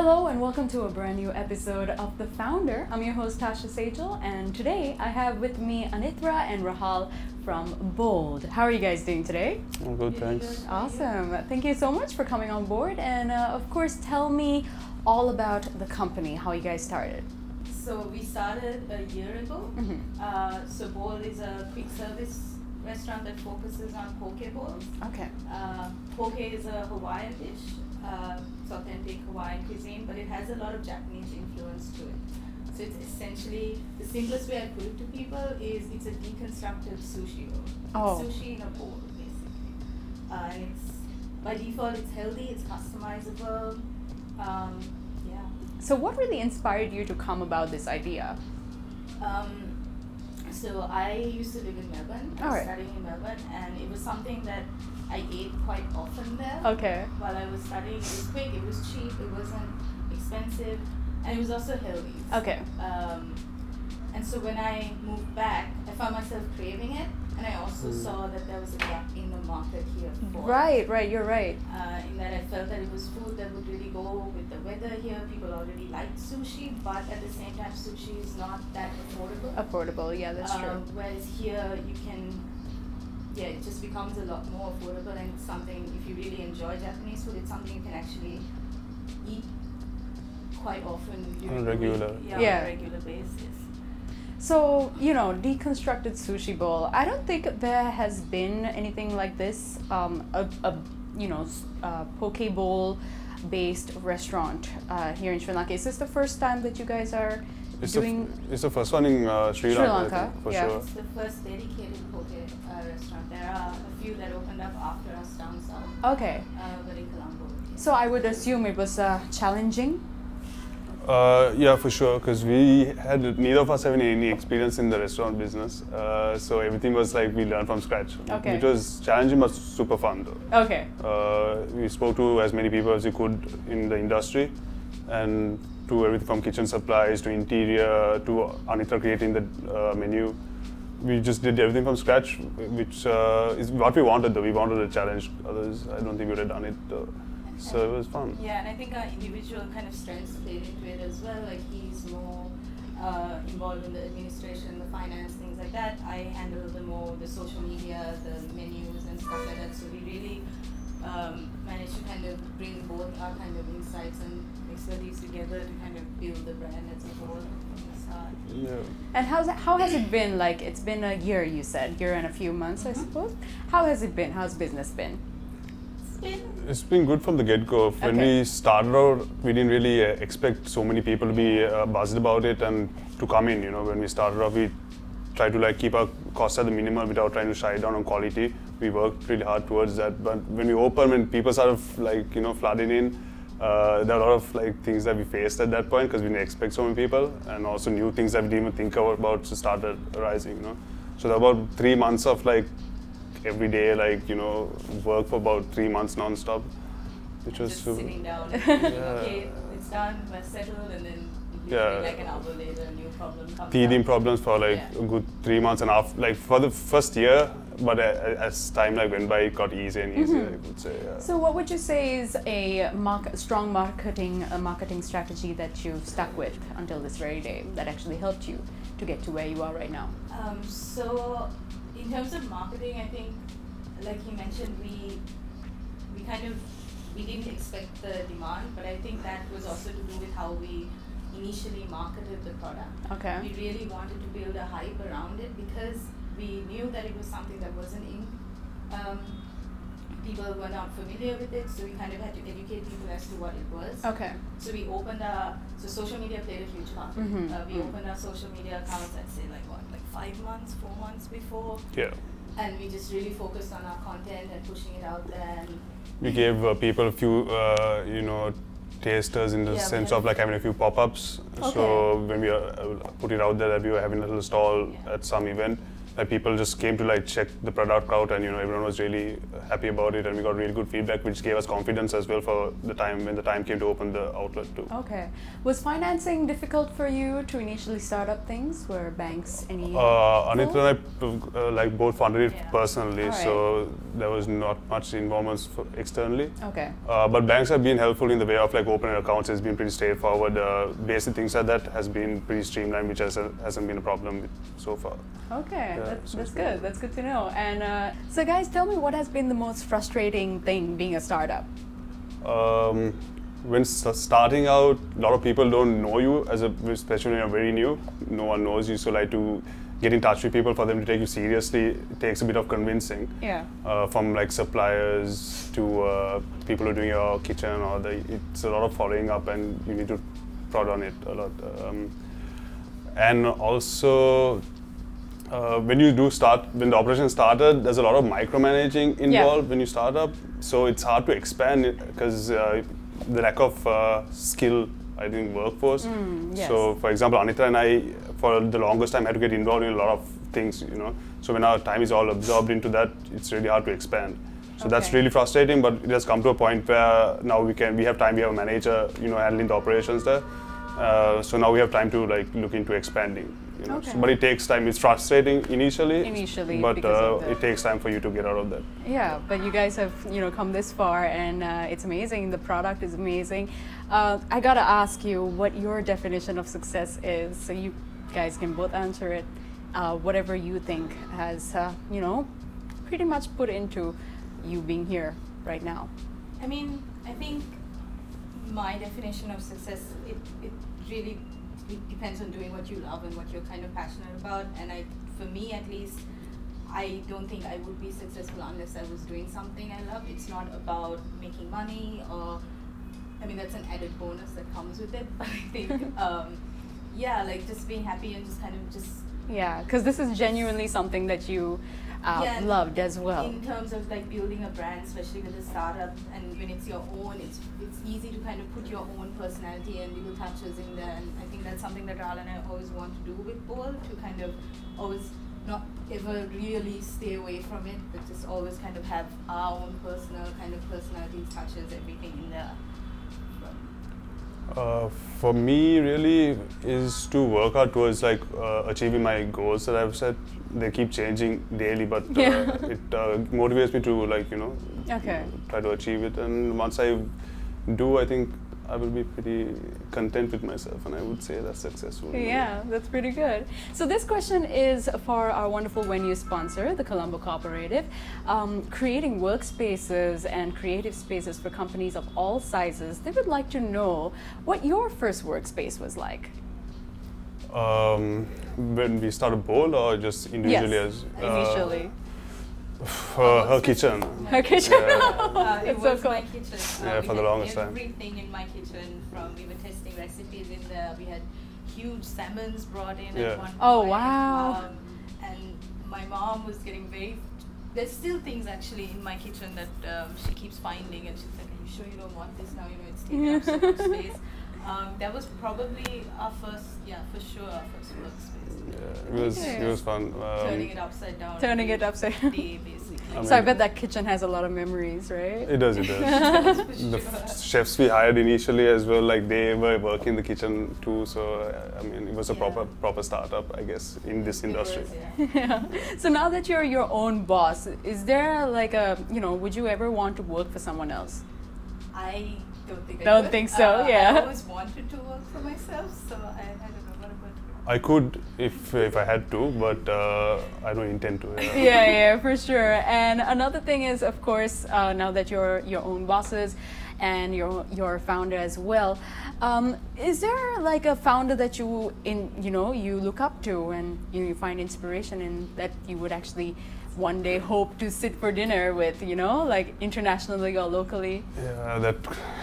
Hello and welcome to a brand new episode of The Founder. I'm your host Tasha Sajal, and today I have with me Anithra and Rahaal from Bold. How are you guys doing today? I'm good, thanks. Awesome. Thank you so much for coming on board, and of course tell me all about the company, how you guys started. So we started a year ago. So Bold is a quick service restaurant that focuses on poke bowls. Okay. Poke is a Hawaiian dish. It's authentic Hawaiian cuisine, but it has a lot of Japanese influence to it. So it's essentially, the simplest way I put it to people is it's a deconstructed sushi roll. Oh. It's sushi in a bowl, basically. And it's, by default, it's healthy, it's customizable. Yeah. So what really inspired you to come about this idea? So I used to live in Melbourne. I was studying in Melbourne, and it was something that I ate quite often there. Okay. While I was studying, it was quick, it was cheap, it wasn't expensive, and it was also healthy. Okay. And so when I moved back, I found myself craving it, and I also saw that there was a gap in the market here for Right, you're right. in that I felt that it was food that would really go with the weather here. People already liked sushi, but at the same time, sushi is not that affordable. Affordable, yeah, that's true. Whereas here, you can, it just becomes a lot more affordable, and it's something, if you really enjoy Japanese food, it's something you can actually eat quite often On a regular. on a regular basis. So, deconstructed sushi bowl. I don't think there has been anything like this, poke bowl based restaurant here in Sri Lanka. Is this the first time that you guys are doing? It's the first one in Sri Lanka, I think, for sure. It's the first dedicated poke restaurant. There are a few that opened up after us down south. Okay. But in Colombo. So I would assume it was challenging. Yeah, for sure, because neither of us having any experience in the restaurant business. So everything was like we learned from scratch. Okay. It was challenging but super fun though. Okay. We spoke to as many people as we could in the industry, and to everything from kitchen supplies to interior to Anithra creating the menu. We just did everything from scratch, which is what we wanted though. We wanted to challenge others. I don't think we would have done it. So it was fun. Yeah, and I think our individual kind of strengths played into it as well. Like he's more involved in the administration, the finance, things like that. I handle the social media, the menus and stuff like that. So we really managed to kind of bring both our kind of insights and expertise together to kind of build the brand as a whole from the start. Yeah. And how has it been? Like, it's been a year, you said, year and a few months, I suppose. How has it been? How's business been? It's been good from the get-go. When we started out, we didn't really expect so many people to be buzzed about it and to come in. When we started off, we tried to keep our costs at the minimum without trying to shy down on quality. We worked really hard towards that. But when we opened, when people started flooding in, there are a lot of things that we faced at that point because we didn't expect so many people, and also new things that we didn't even think about started arising. So there were about 3 months of every day, work for about 3 months non-stop, which was just super. sitting down. Okay, it's done, we're settled, and then an hour later, a new problem comes Teething up. problems for a good 3 months, and after, for the first year, but as time went by, it got easier and easier. I would say. Yeah. So what would you say is a strong marketing strategy that you've stuck with until this very day that actually helped you to get to where you are right now? So in terms of marketing, I think, like he mentioned, we didn't expect the demand, but I think that was also to do with how we initially marketed the product. Okay. We really wanted to build a hype around it because we knew that it was something that wasn't in. People were not familiar with it, so we kind of had to educate people as to what it was. Okay. So we opened social media played a huge part. We opened our social media accounts, I'd say 5 months, 4 months before. Yeah. And we just really focused on our content and pushing it out there. And we gave people a few, tasters in the sense of having a few pop-ups. Okay. So when we put it out there that we were having a little stall at some event, people just came to like check the product out, and everyone was really happy about it, and we got really good feedback, which gave us confidence as well for the time when the time came to open the outlet too. Okay. Was financing difficult for you to initially start up things? Were banks any? Anithra and I like both funded it personally, All right. so there was not much involvement externally. Okay. But banks have been helpful in the way of like opening accounts. It's been pretty straightforward. Basic things like that has been pretty streamlined, which hasn't been a problem so far. Okay, Yeah, that's good. That's good to know. And so, guys, tell me what has been the most frustrating thing being a startup? When starting out, a lot of people don't know you, especially when you're very new. No one knows you, so like to get in touch with people for them to take you seriously, it takes a bit of convincing. Yeah. From like suppliers to people who are doing your kitchen, it's a lot of following up, and you need to prod on it a lot. And also, when the operation started, there's a lot of micromanaging involved when you start up. So it's hard to expand it because the lack of skill, I think, workforce. Yes. So, for example, Anithra and I, for the longest time, had to get involved in a lot of things. So when our time is all absorbed into that, it's really hard to expand. So that's really frustrating. But it has come to a point where now we have time. We have a manager, handling the operations there. So now we have time to like look into expanding. Okay. But it takes time. It's frustrating initially, but it takes time for you to get out of that. Yeah, but you guys have come this far, and it's amazing. The product is amazing. I gotta ask you what your definition of success is, so you guys can both answer it. Whatever you think has pretty much put into you being here right now. I mean, I think my definition of success, it really depends on doing what you love and what you're kind of passionate about. And for me at least, I don't think I would be successful unless I was doing something I love. It's not about making money, or I mean that's an added bonus that comes with it. But I think yeah, like just being happy and just kind of just. Yeah, because this is genuinely something that you loved as well. In terms of like building a brand, especially with a startup, and when it's your own, it's easy to kind of put your own personality and little touches in there. And I think that's something that Rahaal and I always want to do with Bold, to kind of always not ever really stay away from it, but just always kind of have our own personal kind of personality touches everything in there. For me, really, is to work hard towards like achieving my goals that I've set. They keep changing daily, but it motivates me to like try to achieve it. And once I do, I think I will be pretty content with myself, and I would say that's successful. Yeah, that's pretty good. So this question is for our wonderful venue sponsor, the Colombo Cooperative. Creating workspaces and creative spaces for companies of all sizes, they would like to know what your first workspace was like. When we started Bold, or just individually? Yes, initially. Her kitchen. Her kitchen? It It's was so cool. my kitchen. Yeah, for the longest time. Everything in my kitchen, from we were testing recipes in there. We had huge salmons brought in at one point. Oh, wow. And my mom was getting there's still things actually in my kitchen that she keeps finding, and she's like, "Are you sure you don't want this now? It's taking up so much space." That was probably our first, for sure, our first workspace. Yeah, it was fun. Turning it upside down. Turning it upside down. Basically. So I bet that kitchen has a lot of memories, right? It does, it does. The chefs we hired initially as well, like they were working in the kitchen too, so I mean it was a proper startup, I guess, in this industry. Yeah. So now that you're your own boss, is there like would you ever want to work for someone else? I don't think I Don't could. think so, yeah. I always wanted to work for myself, so I don't know what about you. I could if I had to, but I don't intend to. Yeah, for sure. And another thing is, of course, now that you're your own bosses and you're a founder as well, is there like a founder that you look up to and you find inspiration in, that you would actually one day hope to sit for dinner with, like internationally or locally? Yeah,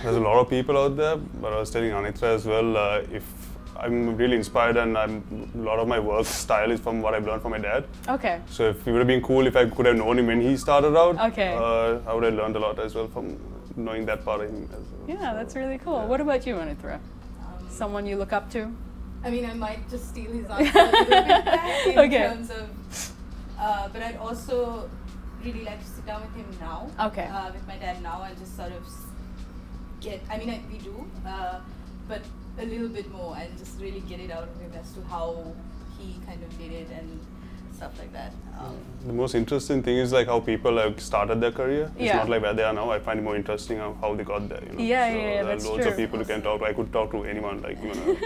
there's a lot of people out there, but I was telling Anithra as well, if I'm really inspired, and a lot of my work style is from what I've learned from my dad. Okay. So if it would have been cool if I could have known him when he started out, okay. I would have learned a lot as well from knowing that part of him as well. Yeah, that's really cool. Yeah. What about you, Anithra? Someone you look up to? I mean, I might just steal his answer a little bit back in terms of But I'd also really like to sit down with him now. Okay. With my dad now and just sort of get, I mean, we do, but a little bit more and just really get it out of him as to how he kind of did it and stuff like that. The most interesting thing is like how people like started their career. It's Yeah. not like where they are now. I find it more interesting how they got there. You know? Yeah, so yeah, there are that's loads true. of people you can talk to. I could talk to anyone, like even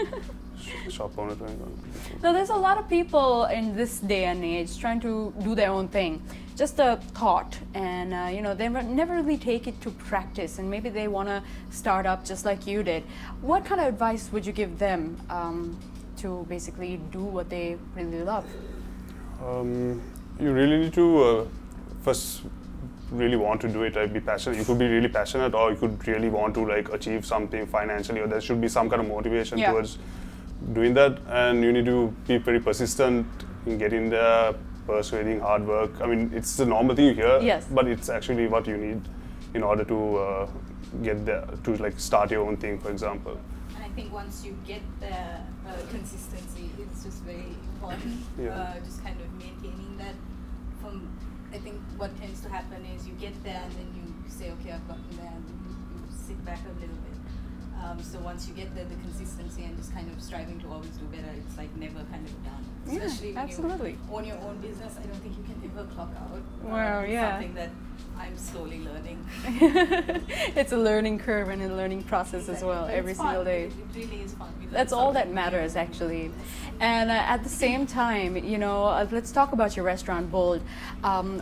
a shop owner to anyone. Now, there's a lot of people in this day and age trying to do their own thing. Just a thought, and they never really take it to practice, and maybe they want to start up just like you did. What kind of advice would you give them to basically do what they really love? You really need to first really want to do it, be passionate. You could be really passionate, or you could really want to like achieve something financially, or there should be some kind of motivation towards doing that. And you need to be very persistent in getting there, persuading, hard work. I mean, it's the normal thing you hear, but it's actually what you need in order to get there, to like start your own thing, for example. And I think once you get there, consistency is just very important. Just kind of maintaining that. I think what tends to happen is you get there and then you say, okay, I've gotten there, and then you sit back a little bit. So once you get there, the consistency and just kind of striving to always do better, it's like never kind of done. Especially when you own your own business, I don't think you can ever clock out. Wow, Something that I'm slowly learning. It's a learning curve and a learning process as well, every single day. It really is fun. That's all that matters, actually. And at the same time, let's talk about your restaurant, Bold.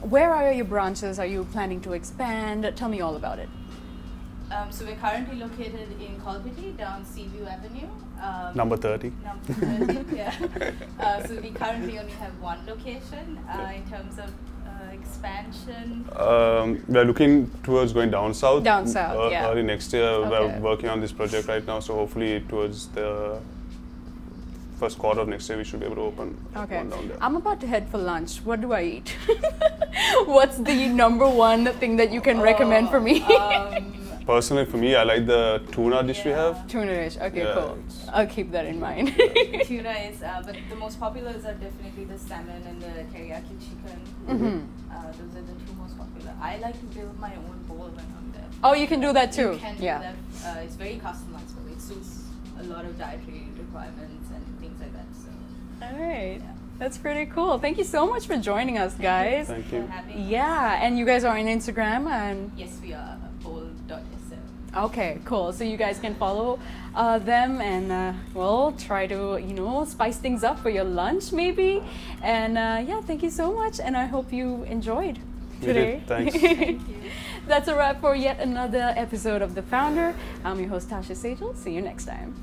Where are your branches? Are you planning to expand? Tell me all about it. So we're currently located in Colby, down Seaview Avenue. Number 30. Number 30, yeah. So we currently only have one location. In terms of expansion, we're looking towards going down south. Down south, early next year. We're working on this project right now, so hopefully towards the first quarter of next year we should be able to open one down there. I'm about to head for lunch. What do I eat? What's the number one thing that you can recommend for me? Personally, for me, I like the tuna dish we have. Tuna dish, okay, cool. I'll keep that in mind. Tuna is, but the most popular are definitely the salmon and the teriyaki chicken. Those are the two most popular. I like to build my own bowl when I'm there. Oh, you can do that too? You can do that. It's very customizable. It suits a lot of dietary requirements and things like that. So. All right. That's pretty cool. Thank you so much for joining us, guys. Thank you. Yeah, and you guys are on Instagram and... Yes, we are. bold.sl. Okay, cool. So you guys can follow them and try to, spice things up for your lunch maybe. And thank you so much. And I hope you enjoyed today. Thanks. Thank you. That's a wrap for yet another episode of The Founder. I'm your host, Tasha Sejal. See you next time.